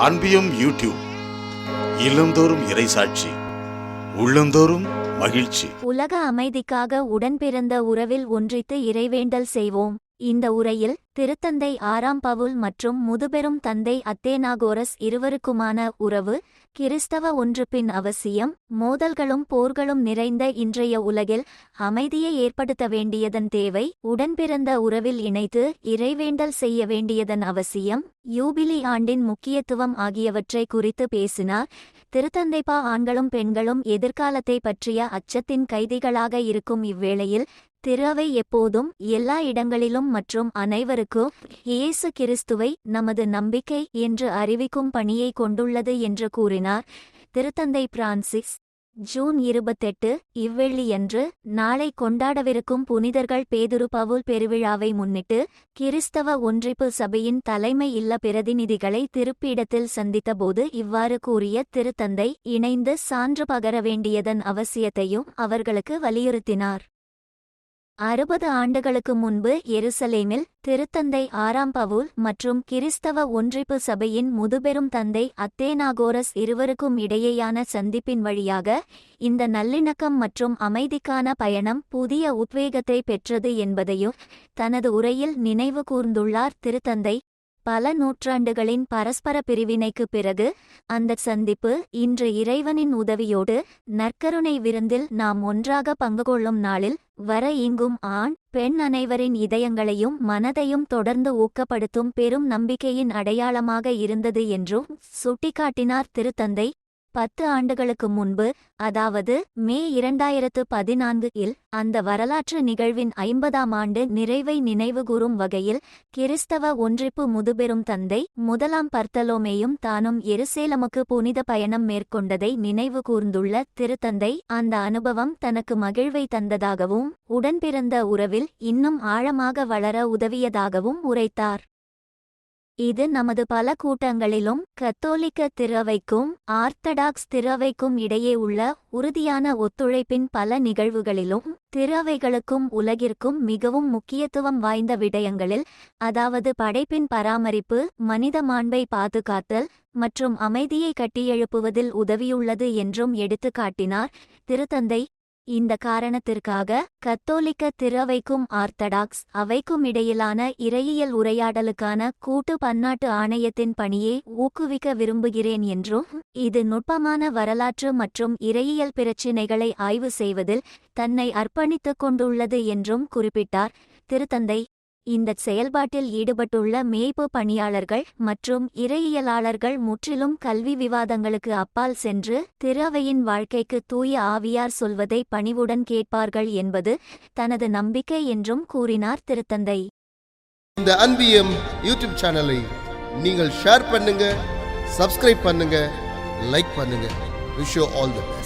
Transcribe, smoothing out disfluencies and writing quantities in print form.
அன்பியும் YouTube இல்லந்தோறும் இறைசாட்சி உள்ளந்தோறும் மகிழ்ச்சி. உலக அமைதிக்காக உடன்பிறந்த உறவில் ஒன்றித்து இறைவேண்டல் செய்வோம். இந்த உரையில் திருத்தந்தை ஆறாம் பவுல் மற்றும் முதுபெரும் தந்தை அத்தேனாகோரஸ் இருவருக்குமான உறவு, கிறிஸ்தவ ஒன்றுப்பின் அவசியம், மோதல்களும் போர்களும் நிறைந்த இன்றைய உலகில் அமைதியை ஏற்படுத்த வேண்டியதன் தேவை, உடன்பிறந்த உறவில் இணைத்து இறைவேண்டல் செய்ய வேண்டியதன் அவசியம், யூபிலி ஆண்டின் முக்கியத்துவம் ஆகியவற்றை குறித்து பேசினார். திருத்தந்தைப்பா ஆண்களும் பெண்களும் எதிர்காலத்தை பற்றிய அச்சத்தின் கைதிகளாக இருக்கும் இவ்வேளையில் திரு அவை எப்போதும் எல்லா இடங்களிலும் மற்றும் அனைவருக்கும் இயேசு கிறிஸ்துவை நமது நம்பிக்கை என்று அறிவிக்கும் பணியை கொண்டுள்ளது என்று கூறினார். திருத்தந்தை பிரான்சிஸ் ஜூன் 28 இவ்வெள்ளியன்று நாளை கொண்டாடவிருக்கும் புனிதர்கள் பேதுரு பவுல் பெருவிழாவை முன்னிட்டு கிறிஸ்தவ ஒன்றிப்பு சபையின் தலைமை இல்ல பிரதிநிதிகளை திருப்பீடத்தில் சந்தித்தபோது இவ்வாறு கூறிய திருத்தந்தை இணைந்து சான்று பகர வேண்டியதன் அவசியத்தையும் அவர்களுக்கு வலியுறுத்தினார். 60 ஆண்டுகளுக்கு முன்பு எருசலேமில் திருத்தந்தை ஆறாம் பவுல் மற்றும் கிறிஸ்தவ ஒன்றிப்பு சபையின் முதுபெரும் தந்தை அத்தேனாகோரஸ் இருவருக்கும் இடையேயான சந்திப்பின் வழியாக இந்த நல்லிணக்கம் மற்றும் அமைதிக்கான பயணம் புதிய உத்வேகத்தை பெற்றது என்பதையும் தனது உரையில் நினைவு கூர்ந்துள்ளார் திருத்தந்தை. பல நூற்றாண்டுகளின் பரஸ்பர பிரிவினைக்கு பிறகு அந்த சந்திப்பு இன்று இறைவனின் உதவியோடு நற்கருணை விருந்தில் நாம் ஒன்றாக பங்கு கொள்ளும் நாளில் வர இங்கும் ஆண் பெண் அனைவரின் இதயங்களையும் மனதையும் தொடர்ந்து ஊக்கப்படுத்தும் பெரும் நம்பிக்கையின் அடையாளமாக இருந்தது என்றும் சுட்டிக்காட்டினார் திருத்தந்தை. 10 ஆண்டுகளுக்கு முன்பு, அதாவது மே 2014 இல் அந்த வரலாற்று நிகழ்வின் 50ஆம் ஆண்டு நிறைவை நினைவுகூரும் வகையில் கிறிஸ்தவ ஒன்றிப்பு முதுபெரும் தந்தை முதலாம் பர்த்தலோமேயும் தானும் எருசலேமுக்கு புனித பயணம் மேற்கொண்டதை நினைவு கூர்ந்துள்ள திருத்தந்தை அந்த அனுபவம் தனக்கு மகிழ்வை தந்ததாகவும் உடன்பிறந்த உறவில் இன்னும் ஆழமாக வளர உதவியதாகவும் உரைத்தார். இது நமது பல கூட்டங்களிலும் கத்தோலிக்க திருவைக்கும் ஆர்த்தடாக்ஸ் திருவைக்கும் இடையே உள்ள உறுதியான ஒத்துழைப்பின் பல நிகழ்வுகளிலும் திருவைகளுக்கும் உலகிற்கும் மிகவும் முக்கியத்துவம் வாய்ந்த விடயங்களில், அதாவது படைப்பின் பராமரிப்பு, மனித மாண்பை பாதுகாத்தல் மற்றும் அமைதியை கட்டியெழுப்புவதில் உதவியுள்ளது என்றும் எடுத்துக்காட்டினார் திருத்தந்தை. இந்த காரணத்திற்காக கத்தோலிக்க திருவைக்கும் ஆர்த்தடாக்ஸ் அவைக்கும் இடையிலான இறையியல் உரையாடலுக்கான கூட்டு பன்னாட்டு ஆணையத்தின் பணியை ஊக்குவிக்க விரும்புகிறேன் என்றும் இது நுட்பமான வரலாற்று மற்றும் இறையியல் பிரச்சினைகளை ஆய்வு செய்வதில் தன்னை அர்ப்பணித்துக் கொண்டுள்ளது என்றும் குறிப்பிட்டார் திருத்தந்தை. இந்த செயல்பாட்டில் ஈடுபட்டுள்ள மேய்ப்பு பணியாளர்கள் மற்றும் இறையியலாளர்கள் முற்றிலும் கல்வி விவாதங்களுக்கு அப்பால் சென்று திருவையின் வாழ்க்கைக்கு தூய ஆவியார் சொல்வதை பணிவுடன் கேட்பார்கள் என்பது தனது நம்பிக்கை என்றும் கூறினார் திருத்தந்தை. இந்த அன்பியம் யூடியூப் சேனலை நீங்கள் ஷேர் பண்ணுங்க, சப்ஸ்கிரைப் பண்ணுங்க, லைக் பண்ணுங்க. Wish you all the best.